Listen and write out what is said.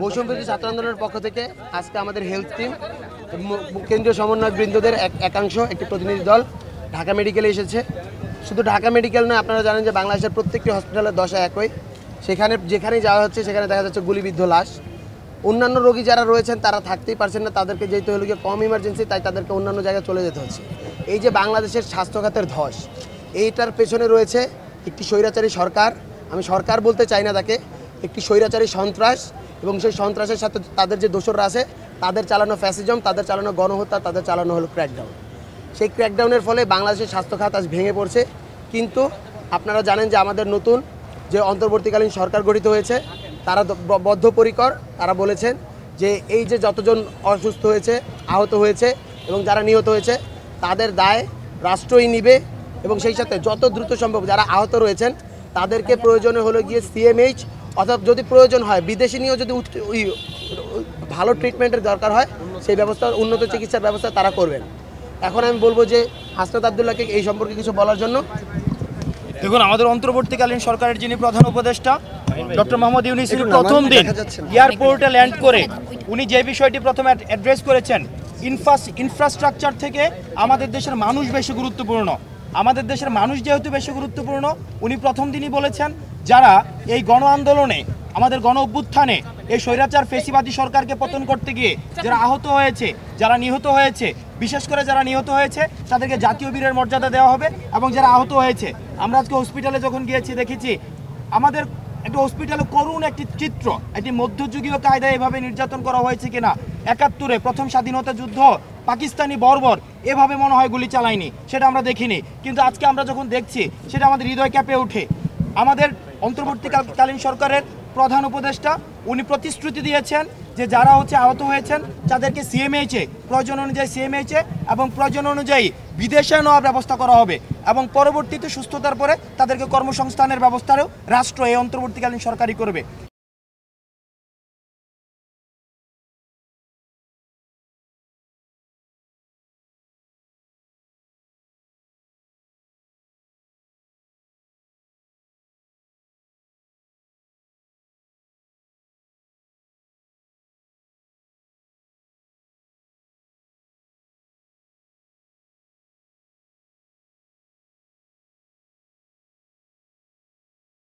বৈষম্যবিরোধী ছাত্র আন্দোলনের পক্ষ থেকে আজকে আমাদের হেলথ টিম কেন্দ্রীয় সমন্বয়ক বৃন্দদের একাংশ একটি প্রতিনিধি দল ঢাকা মেডিকেলে এসেছে। শুধু ঢাকা মেডিকেল নয়, আপনারা জানেন যে বাংলাদেশের প্রত্যেকটি হসপিটালের দশা একই। সেখানে যেখানেই যাওয়া হচ্ছে সেখানে দেখা যাচ্ছে গুলিবিদ্ধ লাশ। অন্যান্য রোগী যারা রয়েছেন তারা থাকতেই পারছেন না, তাদেরকে যেতে হলো গিয়ে কম ইমার্জেন্সি, তাই তাদেরকে অন্যান্য জায়গায় চলে যেতে হচ্ছে। এই যে বাংলাদেশের স্বাস্থ্যখাতের ধস, এইটার পেছনে রয়েছে একটি স্বৈরাচারী সরকার। আমি সরকার বলতে চাই না তাকে, একটি স্বৈরাচারী সন্ত্রাস, এবং সেই সন্ত্রাসের সাথে তাদের যে দোসররা আছে তাদের চালানো ফ্যাসিজম, তাদের চালানো গণহত্যা, তাদের চালানো হলো ক্র্যাকডাউন। সেই ক্র্যাকডাউনের ফলে বাংলাদেশের স্বাস্থ্যখাত আজ ভেঙে পড়ছে। কিন্তু আপনারা জানেন যে আমাদের নতুন যে অন্তর্বর্তীকালীন সরকার গঠিত হয়েছে তারা বদ্ধপরিকর। তারা বলেছেন যে এই যে যতজন অসুস্থ হয়েছে, আহত হয়েছে এবং যারা নিহত হয়েছে তাদের দায় রাষ্ট্রই নিবে, এবং সেই সাথে যত দ্রুত সম্ভব যারা আহত রয়েছেন তাদেরকে প্রয়োজনে হলো গিয়ে সিএমএইচ অথবা যদি প্রয়োজন হয় বিদেশি নিয়েও যদি ভালো ট্রিটমেন্টের দরকার হয় সেই ব্যবস্থা, উন্নত চিকিৎসার ব্যবস্থা তারা করবেন। এখন আমি বলবো যে হাসনাত আবদুল্লাহকে এই সম্পর্কে কিছু বলার জন্য। দেখুন, আমাদের অন্তর্বর্তীকালীন সরকারের যিনি প্রধান উপদেষ্টা ডক্টর মোহাম্মদ ইউনূস প্রথম দিন এয়ারপোর্টে ল্যান্ড করে উনি যে বিষয়টি প্রথমে অ্যাড্রেস করেছেন, ইনফ্রাস্ট্রাকচার থেকে আমাদের দেশের মানুষ বেশি গুরুত্বপূর্ণ। আমাদের দেশের মানুষ যেহেতু বেশি গুরুত্বপূর্ণ, উনি প্রথম দিনই বলেছেন যারা এই গণ আন্দোলনে, আমাদের গণ অভ্যুত্থানে এই স্বৈরাচার ফেসিবাদী সরকারকে পতন করতে গিয়ে যারা আহত হয়েছে, যারা নিহত হয়েছে, বিশেষ করে যারা নিহত হয়েছে তাদেরকে জাতীয় বীরের মর্যাদা দেওয়া হবে। এবং যারা আহত হয়েছে, আমরা আজকে হসপিটালে যখন গিয়েছি দেখেছি আমাদের একটা হসপিটালে করুণ একটি চিত্র, একটি মধ্যযুগীয় কায়দায় এভাবে নির্যাতন করা হয়েছে কিনা। ৭১-এ প্রথম স্বাধীনতা যুদ্ধ পাকিস্তানি বর্বর এভাবে মনে হয় গুলি চালায়নি, সেটা আমরা দেখিনি। কিন্তু আজকে আমরা যখন দেখছি সেটা আমাদের হৃদয় কেঁপে ওঠে। আমাদের অন্তর্বর্তীকালীন সরকারের প্রধান উপদেষ্টা উনি প্রতিশ্রুতি দিয়েছেন যে যারা আহত হয়েছেন তাদেরকে সিএমএইচে প্রয়োজন অনুযায়ী সিএমএইচে এবং প্রয়োজন অনুযায়ী বিদেশে নেওয়ার ব্যবস্থা করা হবে, এবং পরবর্তীতে সুস্থতার পরে তাদেরকে কর্মসংস্থানের ব্যবস্থারও রাষ্ট্র এই অন্তর্বর্তীকালীন সরকারই করবে।